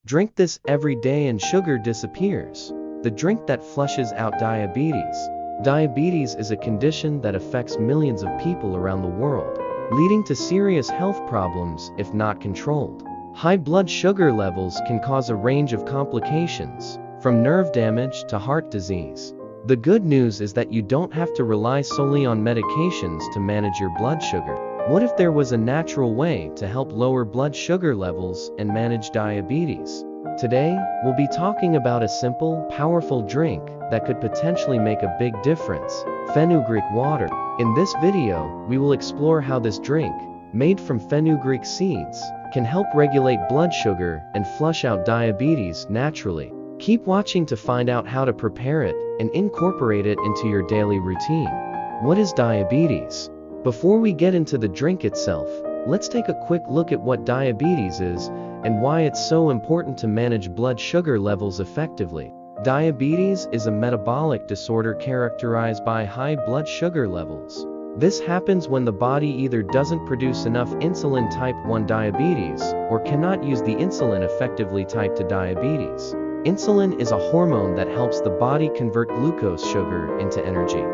Drink this every day and sugar disappears. The drink that flushes out diabetes. Diabetes is a condition that affects millions of people around the world, leading to serious health problems if not controlled. High blood sugar levels can cause a range of complications, from nerve damage to heart disease. The good news is that you don't have to rely solely on medications to manage your blood sugar. What if there was a natural way to help lower blood sugar levels and manage diabetes? Today, we'll be talking about a simple, powerful drink that could potentially make a big difference: fenugreek water. In this video, we will explore how this drink, made from fenugreek seeds, can help regulate blood sugar and flush out diabetes naturally. Keep watching to find out how to prepare it and incorporate it into your daily routine. What is diabetes? Before we get into the drink itself, let's take a quick look at what diabetes is and why it's so important to manage blood sugar levels effectively. Diabetes is a metabolic disorder characterized by high blood sugar levels. This happens when the body either doesn't produce enough insulin type 1 diabetes or cannot use the insulin effectively type 2 diabetes. Insulin is a hormone that helps the body convert glucose sugar into energy.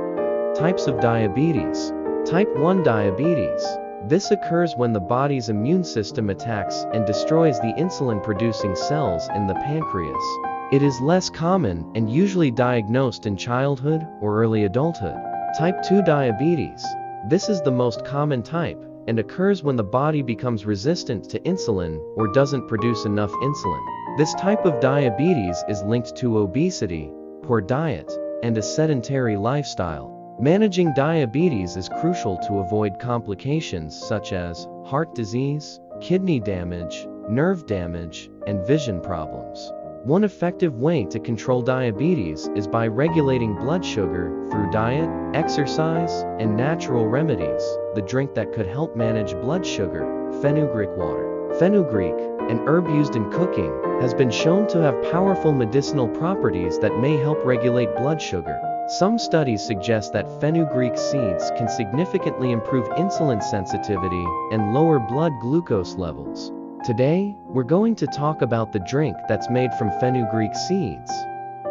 Types of diabetes. Type 1 diabetes. This occurs when the body's immune system attacks and destroys the insulin-producing cells in the pancreas. It is less common and usually diagnosed in childhood or early adulthood. Type 2 diabetes. This is the most common type and occurs when the body becomes resistant to insulin or doesn't produce enough insulin. This type of diabetes is linked to obesity, poor diet, and a sedentary lifestyle. Managing diabetes is crucial to avoid complications such as heart disease, kidney damage, nerve damage, and vision problems. One effective way to control diabetes is by regulating blood sugar through diet, exercise, and natural remedies. The drink that could help manage blood sugar: fenugreek water. Fenugreek, an herb used in cooking, has been shown to have powerful medicinal properties that may help regulate blood sugar. Some studies suggest that fenugreek seeds can significantly improve insulin sensitivity and lower blood glucose levels. Today, we're going to talk about the drink that's made from fenugreek seeds,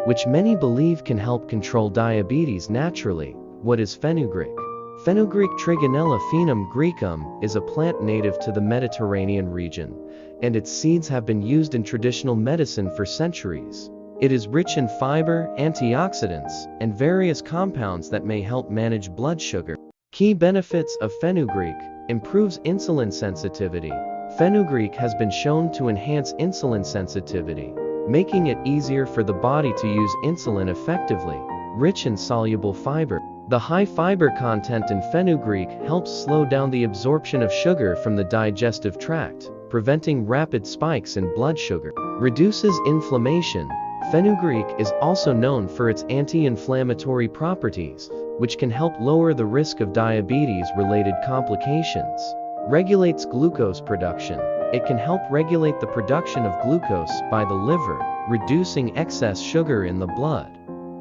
which many believe can help control diabetes naturally. What is fenugreek? Fenugreek Trigonella phenum graecum is a plant native to the Mediterranean region, and its seeds have been used in traditional medicine for centuries. It is rich in fiber, antioxidants, and various compounds that may help manage blood sugar. Key benefits of fenugreek: improves insulin sensitivity. Fenugreek has been shown to enhance insulin sensitivity, making it easier for the body to use insulin effectively. Rich in soluble fiber. The high fiber content in fenugreek helps slow down the absorption of sugar from the digestive tract, preventing rapid spikes in blood sugar. Reduces inflammation. Fenugreek is also known for its anti-inflammatory properties, which can help lower the risk of diabetes-related complications. Regulates glucose production. It can help regulate the production of glucose by the liver, reducing excess sugar in the blood.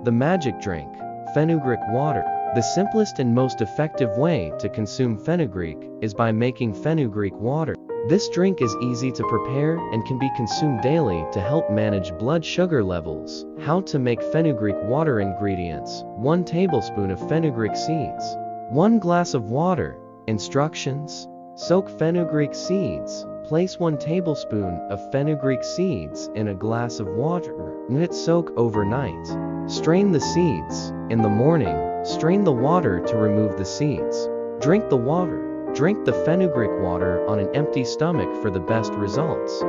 The magic drink: fenugreek water. The simplest and most effective way to consume fenugreek is by making fenugreek water. This drink is easy to prepare and can be consumed daily to help manage blood sugar levels. How to make fenugreek water. Ingredients: 1 tablespoon of fenugreek seeds, 1 glass of water. Instructions: soak fenugreek seeds. Place 1 tablespoon of fenugreek seeds in a glass of water. Let it soak overnight. Strain the seeds. In the morning, strain the water to remove the seeds. Drink the water. Drink the fenugreek water on an empty stomach for the best results.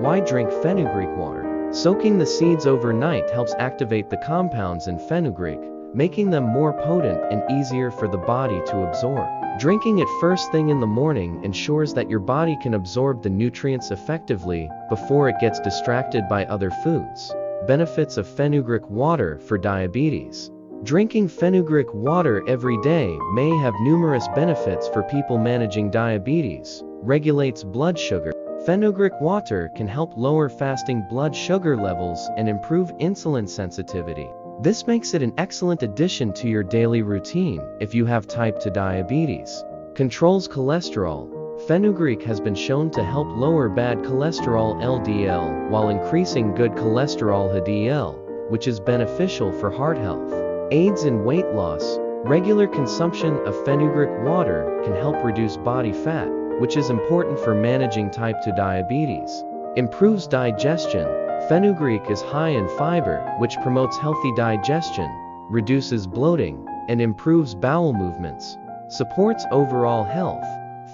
Why drink fenugreek water? Soaking the seeds overnight helps activate the compounds in fenugreek, making them more potent and easier for the body to absorb. Drinking it first thing in the morning ensures that your body can absorb the nutrients effectively before it gets distracted by other foods. Benefits of fenugreek water for diabetes. Drinking fenugreek water every day may have numerous benefits for people managing diabetes. Regulates blood sugar. Fenugreek water can help lower fasting blood sugar levels and improve insulin sensitivity. This makes it an excellent addition to your daily routine if you have type 2 diabetes. Controls cholesterol. Fenugreek has been shown to help lower bad cholesterol LDL while increasing good cholesterol HDL, which is beneficial for heart health. Aids in weight loss. Regular consumption of fenugreek water can help reduce body fat, which is important for managing type 2 diabetes. Improves digestion. Fenugreek is high in fiber, which promotes healthy digestion, reduces bloating, and improves bowel movements. Supports overall health.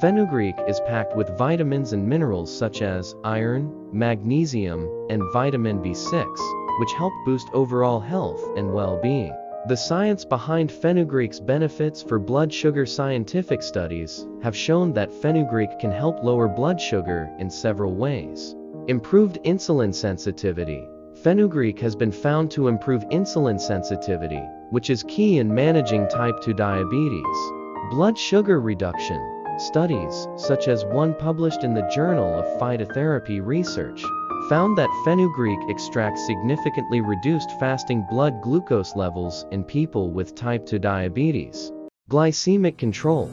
Fenugreek is packed with vitamins and minerals such as iron, magnesium, and vitamin B6, which help boost overall health and well-being. The science behind fenugreek's benefits for blood sugar. Scientific studies have shown that fenugreek can help lower blood sugar in several ways. Improved insulin sensitivity. Fenugreek has been found to improve insulin sensitivity, which is key in managing type 2 diabetes. Blood sugar reduction. Studies, such as one published in the Journal of Phytotherapy Research, found that fenugreek extracts significantly reduced fasting blood glucose levels in people with type 2 diabetes. Glycemic control.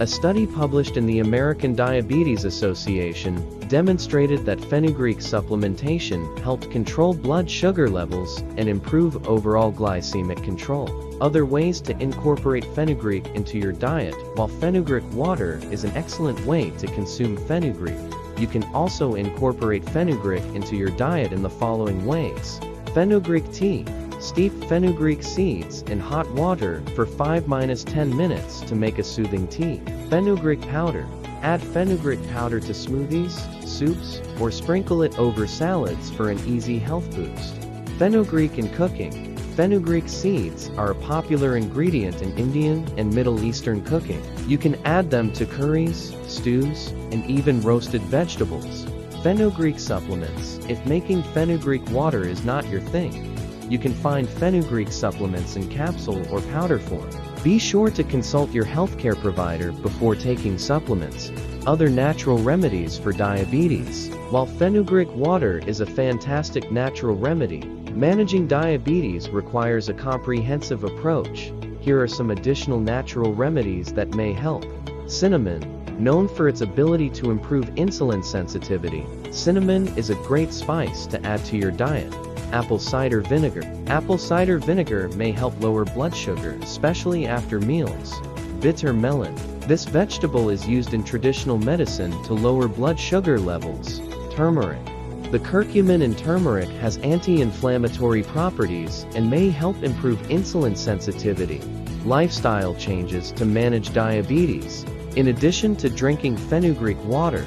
A study published in the American Diabetes Association demonstrated that fenugreek supplementation helped control blood sugar levels and improve overall glycemic control. Other ways to incorporate fenugreek into your diet. While fenugreek water is an excellent way to consume fenugreek, you can also incorporate fenugreek into your diet in the following ways. Fenugreek tea. Steep fenugreek seeds in hot water for 5–10 minutes to make a soothing tea. Fenugreek powder. Add fenugreek powder to smoothies, soups, or sprinkle it over salads for an easy health boost. Fenugreek in cooking. Fenugreek seeds are a popular ingredient in Indian and Middle Eastern cooking. You can add them to curries, stews, and even roasted vegetables. Fenugreek supplements. If making fenugreek water is not your thing, you can find fenugreek supplements in capsule or powder form. Be sure to consult your healthcare provider before taking supplements. Other natural remedies for diabetes. While fenugreek water is a fantastic natural remedy, managing diabetes requires a comprehensive approach. Here are some additional natural remedies that may help. Cinnamon. Known for its ability to improve insulin sensitivity, cinnamon is a great spice to add to your diet. Apple cider vinegar. Apple cider vinegar may help lower blood sugar, especially after meals. Bitter melon. This vegetable is used in traditional medicine to lower blood sugar levels. Turmeric. The curcumin in turmeric has anti-inflammatory properties and may help improve insulin sensitivity. Lifestyle changes to manage diabetes. In addition to drinking fenugreek water,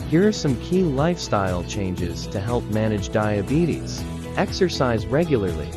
here are some key lifestyle changes to help manage diabetes. Exercise regularly.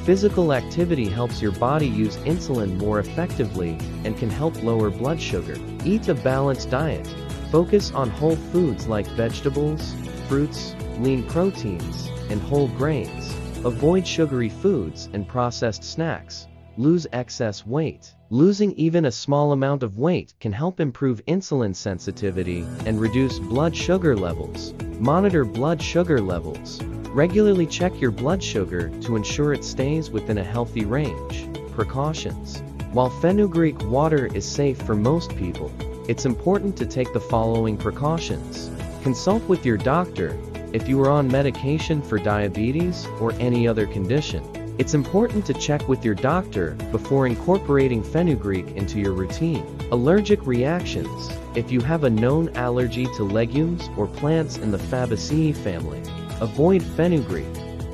Physical activity helps your body use insulin more effectively and can help lower blood sugar. Eat a balanced diet. Focus on whole foods like vegetables, fruits, lean proteins, and whole grains. Avoid sugary foods and processed snacks. Lose excess weight. Losing even a small amount of weight can help improve insulin sensitivity and reduce blood sugar levels. Monitor blood sugar levels. Regularly check your blood sugar to ensure it stays within a healthy range. Precautions. While fenugreek water is safe for most people, it's important to take the following precautions. Consult with your doctor if you are on medication for diabetes or any other condition. It's important to check with your doctor before incorporating fenugreek into your routine. Allergic reactions. If you have a known allergy to legumes or plants in the Fabaceae family, avoid fenugreek.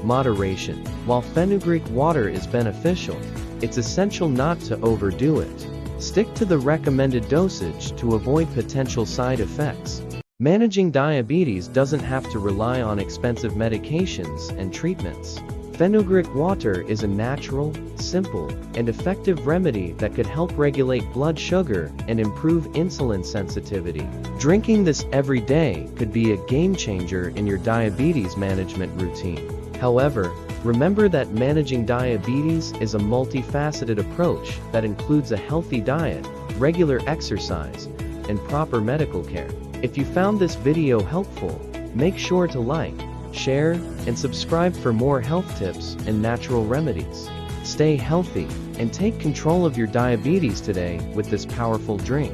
Moderation. While fenugreek water is beneficial, it's essential not to overdo it. Stick to the recommended dosage to avoid potential side effects. Managing diabetes doesn't have to rely on expensive medications and treatments. Fenugreek water is a natural, simple, and effective remedy that could help regulate blood sugar and improve insulin sensitivity. Drinking this every day could be a game changer in your diabetes management routine. However, remember that managing diabetes is a multifaceted approach that includes a healthy diet, regular exercise, and proper medical care. If you found this video helpful, make sure to like, share, and subscribe for more health tips and natural remedies. Stay healthy and take control of your diabetes today with this powerful drink.